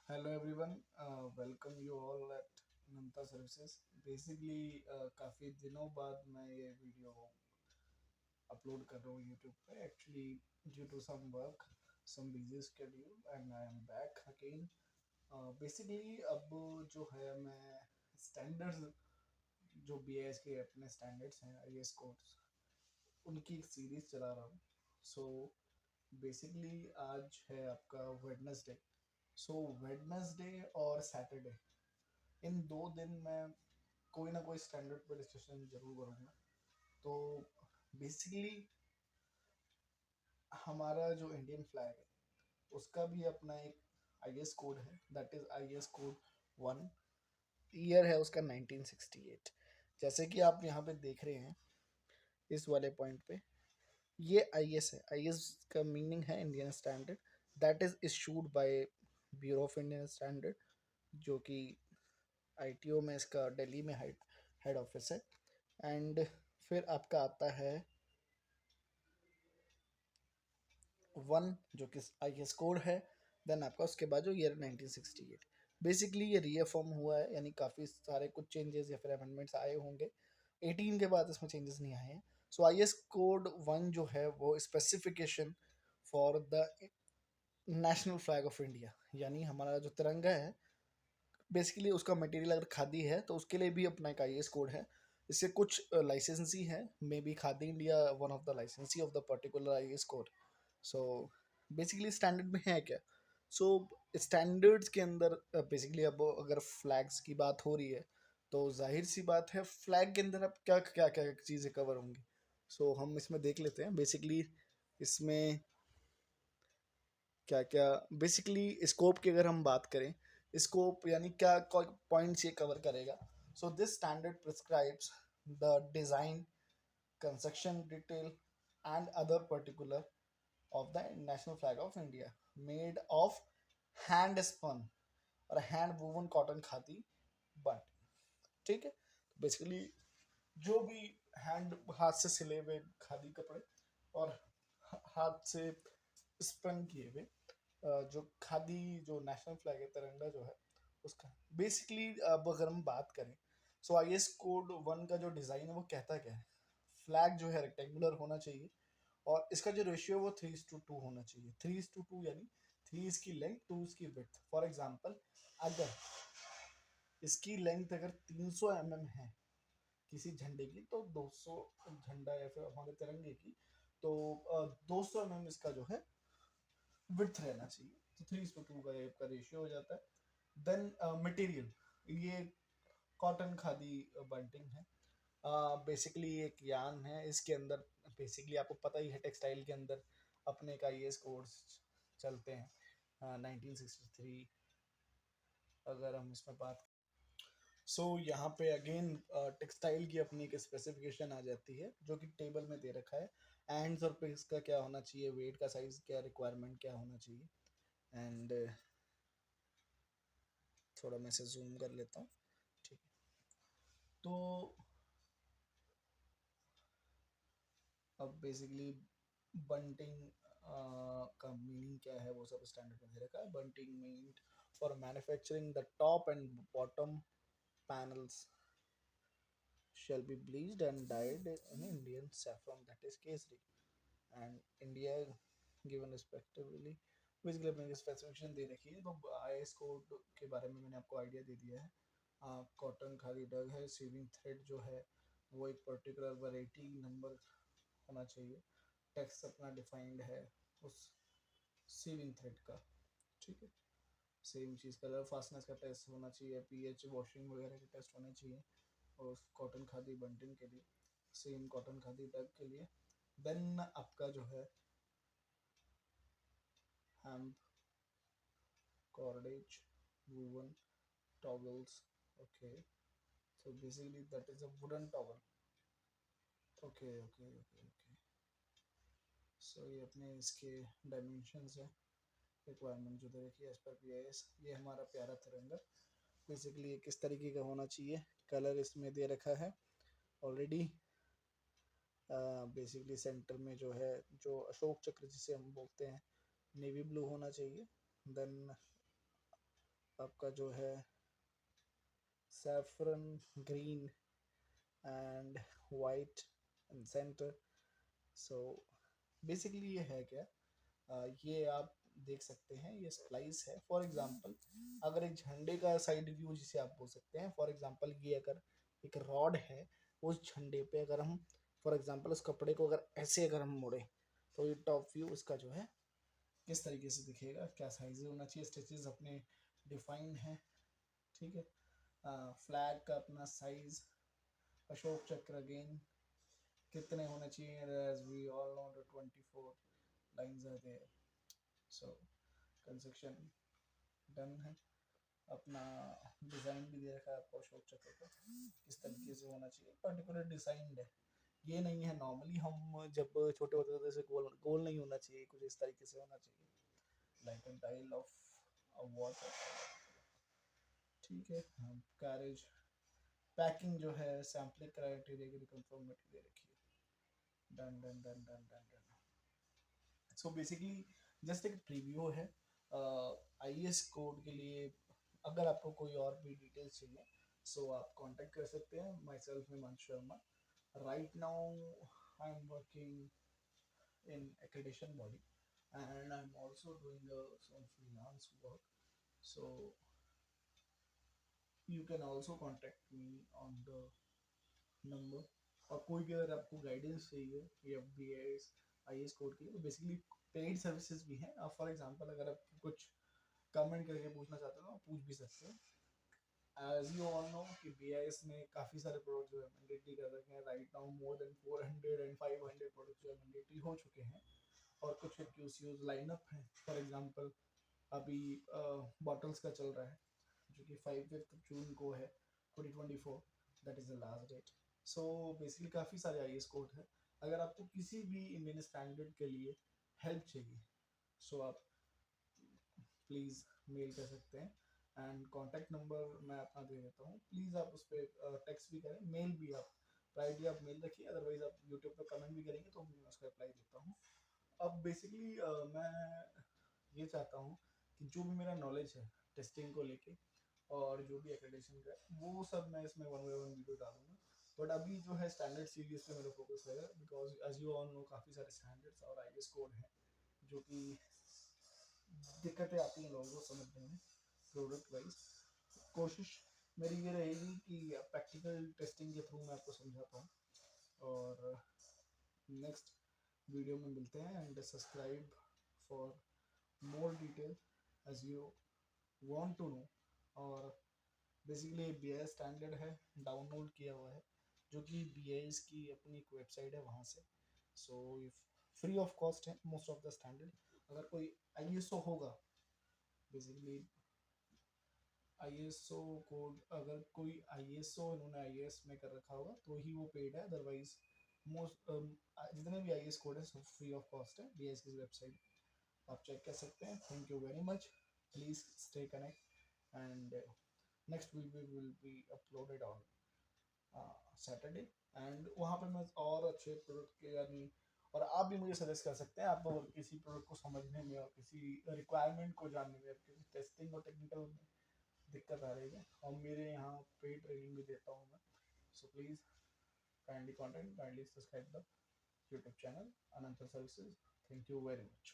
Hello everyone, welcome you all at Nanta Services. Basically काफ़ी दिनों बाद मैं ये वीडियो अपलोड कर रहा हूँ यूट्यूब पे actually due to some work some busy schedule and I am back again. Basically अब जो है मैं स्टैंडर्ड्स जो बी एस के अपने स्टैंडर्ड्स हैं आई एस कोड्स उनकी एक सीरीज चला रहा हूँ। सो बेसिकली आज है आपका वेडनेसडे। सो वेडनेसडे और सैटरडे इन 2 दिन में कोई ना कोई स्टैंडर्ड पर डिस्कशन जरूर करूँगा। तो बेसिकली हमारा जो इंडियन फ्लैग है उसका भी अपना एक आई एस कोड है, that is I S code 1। Year है उसका 1968। जैसे कि आप यहाँ पे देख रहे हैं इस वाले पॉइंट पे, ये आई एस है। आई एस का मीनिंग है Indian standard, that is issued by bureau of Indian standard, जो कि आईटीओ में इसका दिल्ली में हेड ऑफिस है। एंड फिर आपका आता है 1 जो कि आई एस कोड है। देन आपका उसके बाद जो ईयर 1968, बेसिकली ये रीअफॉर्म हुआ है, यानी काफ़ी सारे कुछ चेंजेस या फिर अमेंडमेंट्स आए होंगे। 18 के बाद इसमें चेंजेस नहीं आए हैं। सो आई एस कोड 1 जो है वो specification for the national flag of India, यानी हमारा जो तिरंगा है बेसिकली उसका मटेरियल अगर खादी है तो उसके लिए भी अपना एक आई एस कोड है। इससे कुछ लाइसेंसी है, may be Khadi India one of the licensee of the particular I S code. So basically standard में है क्या? सो स्टैंडर्ड्स के अंदर बेसिकली अब अगर फ्लैग्स की बात हो रही है तो जाहिर सी बात है फ्लैग के अंदर अब क्या क्या क्या चीज़ें कवर होंगी। सो हम इसमें देख लेते हैं बेसिकली इसमें क्या क्या। बेसिकली स्कोप की अगर हम बात करें, स्कोप यानी क्या पॉइंट्स ये कवर करेगा। So this standard prescribes the design, construction detail and other particular of the national flag of India made of hand spun और hand woven cotton khadi but. ठीक है, बेसिकली जो भी हैंड हाथ से सिले हुए खादी कपड़े और हाथ से स्पन किए हुए जो खादी जो नेशनल फ्लैग है तिरंगा जो है उसका बेसिकली। अब अगर हम बात करें सो आई एस कोड 1 का जो डिज़ाइन है वो कहता क्या है, फ्लैग जो है रेक्टेंगुलर होना चाहिए और इसका जो रेशियो वो 3:2 होना चाहिए। 3:2 यानी 3 इसकी लेंथ, 2 इसकी विड्थ। फॉर एग्जाम्पल अगर इसकी लेंथ अगर 300 mm है किसी झंडे की, तो 200 झंडा या फिर हमारे तिरंगे की, तो 200 mm इसका जो है विड्थ रहना चाहिए। तो 3:2 का रेशियो हो जाता है। देन मटेरियल, ये कॉटन खादी बंटिंग है। बेसिकली एक यान है, इसके अंदर बेसिकली आपको पता ही है टेक्सटाइल के अंदर अपने का ये कोड्स चलते हैं। 1963 अगर हम इसमें बात, सो यहाँ पे अगेन टेक्सटाइल की अपनी एक स्पेसिफिकेशन आ जाती है जो कि टेबल में दे रखा है। एंड्स और पिक्स का क्या होना चाहिए, वेट का साइज क्या, रिक्वायरमेंट क्या होना चाहिए। एंड थोड़ा मैं इसे जूम कर लेता हूँ। ठीक है, तो अब बेसिकली बंटिंग का मीनिंग क्या है वो सब स्टैंडर्ड में दे रखा है। Bunting mean for manufacturing the top and bottom panels shall be bleached and dyed in Indian saffron, that is kesari, and India given respectively। Basically अपने स्पेसिफिकेशन दे रखी है। तो आई एस कोड के बारे में मैंने आपको आइडिया दे दिया है। कॉटन खादी डग है, सीविंग थ्रेड जो है वो एक पर्टिकुलर वैरायटी नंबर होना चाहिए। टेक्स्ट अपना डिफाइंड है उस सीविंग थ्रेड का। ठीक है, सेम चीज़ कलर फास्टनेस का टेस्ट होना चाहिए, पीएच वॉशिंग वगैरह के टेस्ट होने चाहिए। और कॉटन खादी बंटिंग के लिए, सेम कॉटन खादी टग के लिए। देन आपका जो है hemp, cordage, woven, towels. Okay, so basically that is a wooden towel. Okay okay okay okay, so ये अपने इसके डायमेंशंस है, रिक्वायरमेंट जो दे रखी है एज पर पीआईएस। ये हमारा प्यारा तिरंगा बेसिकली ये किस तरीके का होना चाहिए, कलर इसमें दे रखा है ऑलरेडी। बेसिकली सेंटर में जो है जो अशोक चक्र जिसे हम बोलते हैं नेवी ब्लू होना चाहिए। देन आपका जो है saffron green and white in centre. So basically ये है क्या, ये आप देख सकते हैं, ये स्प्लाइस है। फॉर एग्जांपल अगर एक झंडे का साइड व्यू जिसे आप बोल सकते हैं, फॉर एग्जांपल ये अगर एक रॉड है, उस झंडे पे अगर हम फॉर एग्जांपल उस कपड़े को अगर ऐसे अगर हम मोड़े, तो ये टॉप व्यू इसका जो है किस तरीके से दिखेगा, क्या साइज होना चाहिए, स्टिचेस अपने डिफाइन है, ठीक है। फ्लैग का अपना साइज, अशोक चक्र अगेन कितने होने चाहिए, as we all know 24 lines are there. So construction done है। अपना डिज़ाइन भी दे रखा है आपको अशोक चक्र का, किस तरीके से होना चाहिए, पर्टिकुलर डिज़ाइंड है। ये नहीं है नॉर्मली हम जब छोटे होते थे, जैसे गोल गोल नहीं होना चाहिए, कुछ इस तरीके से होना चाहिए, like a dial of water, ठीक है। कैरेज पैकिंग जो है सैम्पलिंग क्राइटेरिया की कंफर्मिटी दे रखी है। Done done done done done done. So basically just एक प्रीव्यू है आईएएस कोड के लिए। अगर आपको कोई और भी डिटेल्स चाहिए, सो आप कांटेक्ट कर सकते हैं my self Himanshu Sharma. Right now I am working in accreditation body, and I'm also doing some freelance work. So you can also contact me on the number। और कोई भी अगर आपको गाइडेंस चाहिए या B S I S code के लिए, तो बेसिकली पेड सर्विसेज भी हैं। आप फॉर एग्जांपल अगर आप कुछ कमेंट करके पूछना चाहते हो, आप पूछ भी सकते हैं। एज यू ऑल नो कि बी आई एस ने काफ़ी सारे प्रोडक्ट जो है मैंडेटरी कर रखे हैं। Right now more than 400 and 500 product जो है मैंडेटरी हो चुके हैं, और कुछ एक्यूसीज लाइनअप हैं। फॉर एग्जांपल अभी बॉटल्स का चल रहा है, जो कि 5 जून को है 2024, that is the last date. So basically काफ़ी सारे आई एस कोड हैं। अगर आपको किसी भी इंडियन स्टैंडर्ड के लिए हेल्प चाहिए, सो आप प्लीज़ मेल कर सकते हैं। एंड कॉन्टैक्ट नंबर मैं अपना दे देता हूँ, प्लीज़ आप उस पर टेक्स्ट भी करें, मेल भी आप प्रायोरिटी आप मेल रखिए, अदरवाइज आप यूट्यूब पर कमेंट भी करेंगे तो मैं उसका रिप्लाई देता हूँ। अब बेसिकली मैं ये चाहता हूँ कि जो भी मेरा नॉलेज है टेस्टिंग को लेके और जो भी एक्रेडिटेशन का है, वो सब मैं इसमें वन बाई वन वीडियो डालूंगा। बट अभी जो है स्टैंडर्ड सीरीज पे मेरा फोकस रहेगा, because as you all know काफ़ी सारे स्टैंडर्ड्स और आईएएस कोड हैं जो कि दिक्कतें आती हैं लोगों को समझने में प्रोडक्ट वाइज। कोशिश मेरी ये रहेगी कि प्रैक्टिकल टेस्टिंग के थ्रू मैं आपको समझा पाऊँ। और नेक्स्ट वीडियो में मिलते हैं, and subscribe for more detail as you want to know. और basically B I S standard है, डाउनलोड किया हुआ है, जो कि बी आई एस की अपनी एक वेबसाइट है वहाँ से। सो फ्री ऑफ कॉस्ट है मोस्ट ऑफ द स्टैंडर्ड। अगर कोई आई एस ओ होगा, basically I S O code, अगर कोई आई एस ओ इन्होंने आई एस में कर रखा होगा तो ही वो पेड है, अदरवाइज मोस्ट जितने भी आई एस कोड है सब फ्री ऑफ कॉस्ट है बी आई एस की वेबसाइट, आप चेक कर सकते हैं। Thank you very much, please stay connect, and next video will be uploaded on Saturday. And वहाँ पे मैं और अच्छे प्रोडक्ट के यानी, और आप भी मुझे सजेस्ट कर सकते हैं, आपको किसी प्रोडक्ट को समझने में और किसी रिक्वायरमेंट को जानने में, क्योंकि टेस्टिंग और टेक्निकल में दिक्कत आ रही है, और मेरे यहाँ पेड ट्रेनिंग भी देता हूँ मैं। So please kindly contact, kindly subscribe the YouTube channel Anant services. Thank you very much.